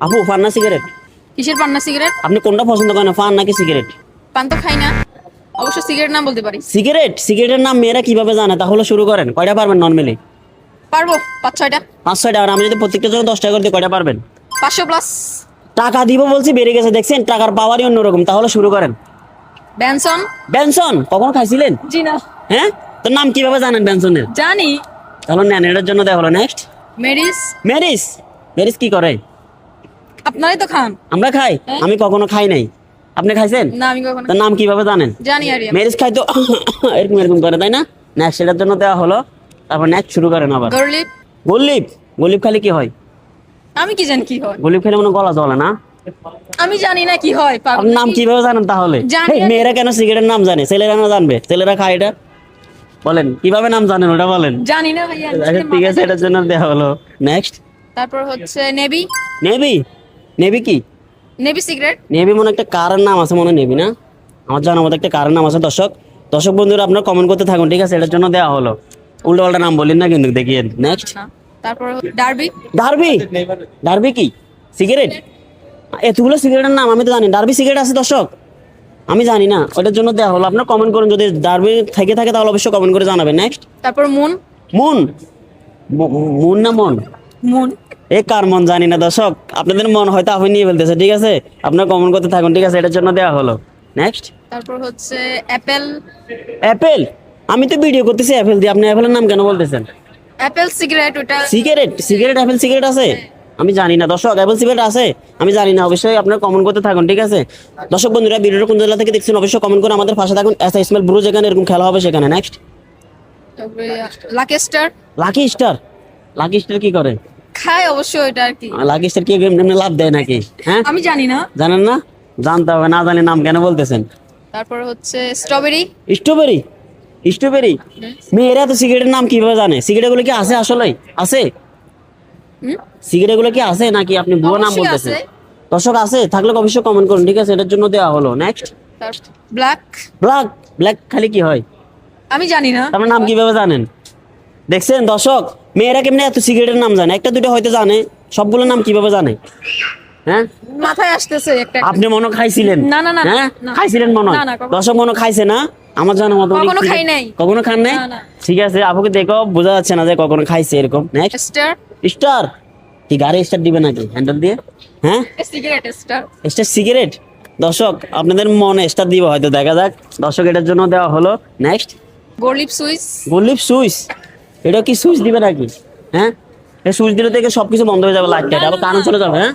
আপু পান না সিগারেট? কিসের পান না সিগারেট? আপনি কোনটা পছন্দ করেন, পান নাকি সিগারেট? পান তো খাই না, অবশ্য সিগারেট নাম বলতে পারি। সিগারেট, সিগারেটের নাম মেয়েরা কিভাবে জানে? তাহলে শুরু করেন, কয়টা পারবেন নর্মালি? পারবো 5-6টা। 5-6টা। আর আমি যদি প্রত্যেকটা জন্য 10 টাকা করে দিই, কয়টা পারবেন? 500+। টাকা দিব বলছি, বেড়ে গেছে দেখছেন, টাকার পাওয়ারই অন্যরকম। তাহলে শুরু করেন। ব্যানসন। বেনসন কখনো খাইছিলেন? জি না। হ্যাঁ, তোর নাম কিভাবে জানেন বেনসনের? জানি। তাহলে নেন, এটার জন্য দেওয়া হলো। Next, Mary's. মেরিস। মেরিস কি করে? আপনারাই তো খান। আমরা খাই? হ্যাঁ। আমি কখনো খাই নাই। আপনি খাইছেন? না, আমি কখনো তার নাম কিভাবে জানেন? জানি আর মেরিস খাই তো এরকম এরকম করে, তাই না? নেক্সট, এটার জন্য দেওয়া হলো। তারপর নেক্সট শুরু করেন আবার। গরলিপ। গোলিপ। গোলিপ খালি কি হয়? আমি কি জানি কি হয়? গোলিপ খেলে মনে গলা জ্বলে না? আমি জানি না কি হয়। পাগল আপনার নাম নাকি? কিভাবে জানেন তাহলে? জানি হেই, আমি। মেয়েরা কেন সিগারেটের নাম জানে, ছেলেরা না জানবে? ছেলেরা খায় এটা। বলেন কিভাবে নাম জানেন, ওটা বলেন। জানি না ভাইয়া। আচ্ছা, ঠিক আছে, এটার জন্য দেওয়া হলো। নেক্সট, তারপর হচ্ছে নেভি। নেভি। নেভি কি? Navy cigarette. নেভি মনে একটা কারের নাম আছে, মনে হয় নেভি না? আমার জানার মতো একটা কারের নাম আছে। দর্শক বন্ধুরা, আপনারা কমেন্ট করতে থাকুন, ঠিক আছে? এটার জন্য দেওয়া হলো। উল্টো পাল্টা নাম বললেন না কিন্তু, দেখিয়ে। নেক্সট, না। তারপর ডার্বি। ডার্বি। ডার্বি কি? সিগারেট? এতগুলো সিগারেটের নাম আমি তো জানি। ডার্বি সিগারেট আছে দর্শক? আমি জানি না, ওটার জন্য দেওয়া হলো। আপনারা কমেন্ট করুন, যদি ডার্বি থেকে থাকে তাহলে অবশ্যই কমেন্ট করে জানাবেন। নেক্সট, তারপর মুন। মুন। মুন না মন? মুন। এ কার মন জানি না দর্শক, আপনাদের মন হয়তো আপনি নিয়ে ফেলতেছে, ঠিক আছে? আপনারা কমেন্ট করতে থাকুন, ঠিক আছে? এটার জন্য দেওয়া হলো। নেক্সট, তারপর হচ্ছে অ্যাপেল। অ্যাপেল। আমি তো ভিডিও করতেছি অ্যাপেল দিয়ে, আপনি অ্যাপেলের নাম কেন বলতেছেন? অ্যাপেল সিগারেট ওটা। সিগারেট, সিগারেট, অ্যাপেল সিগারেট আছে? আমি জানি না দর্শক, অ্যাপেল সিগারেট আছে? আমি জানি না। অবশ্যই আপনারা কমেন্ট করতে থাকুন, ঠিক আছে? দর্শক বন্ধুরা, ভিডিওটা কোন জেলা থেকে দেখছেন অবশ্যই কমেন্ট করে আমাদের পাশে থাকুন। এস ইসমাইল ব্রু, যেখানে এরকম খেলা হবে সেখানে। নেক্সট, তারপরে lucky star. Lucky star. Lucky star কি করে? খায় অবশ্য ওটা আর কি। লাকি স্টার কি এমনি লাভ দেয় নাকি? হ্যাঁ, আমি জানি না। জানেন না? জানতে হবে, না জানি নাম কেন বলতেছেন? তারপর হচ্ছে স্ট্রবেরি। স্ট্রবেরি। স্ট্রবেরি। মেয়েরা তো সিগারেটের নাম কিভাবে জানে? সিগারেট গুলো কি আছে আসলে? আছে? সিগারেট গুলো কি আছে নাকি আপনি ভুয়া নাম অবশ্যই বলতেছেন? আছে। দর্শক আছে, থাকলে অবশ্যই কমেন্ট করুন, ঠিক আছে? এটার জন্য দেওয়া হলো। Next, black. ব্ল্যাক। ব্ল্যাক খালি কি হয়? আমি জানি না। আপনার নাম কিভাবে জানেন? দেখছেন দর্শক, মেয়েরা কেমনে এত সিগারেটের নাম জানে? একটা দুটো হয়তো জানে, সবগুলোর নাম কিভাবে জানে? হ্যাঁ, মাথায় আসতেছে একটা। আপনি মনে হয় খাইছিলেন? না, না, না, হ্যাঁ, না। খাইছিলেন মনে হয়। না, না, কখনো। দর্শক মনে হয় খাইছে না? আমার জানার মতো উনি কখনো খাই cigarette- নাই। কখনো খান নাই? না, না। ঠিক আছে, আপুকে দেখো বোঝা যাচ্ছে না যে কখনো খাইছে এরকম। Next, star. স্টার। কি গাড়ি স্টার দিবে নাকি হ্যান্ডেল দিয়ে? হ্যাঁ, সিগারেট স্টার। Star cigarette. দর্শক আপনাদের মনে স্টার দিব হয়তো, দেখা যাক। দর্শক এটার জন্য দেওয়া হলো। নেক্সট, গোরলিপ সুইস। গোলিপ সুইচ। এটা কি সুইচ দিবে নাকি? হ্যাঁ, এই সুইচ দিলে থেকে সবকিছু বন্ধ হয়ে যাবে, লাইট টাইট আবার কারেন্ট চলে যাবে। হ্যাঁ,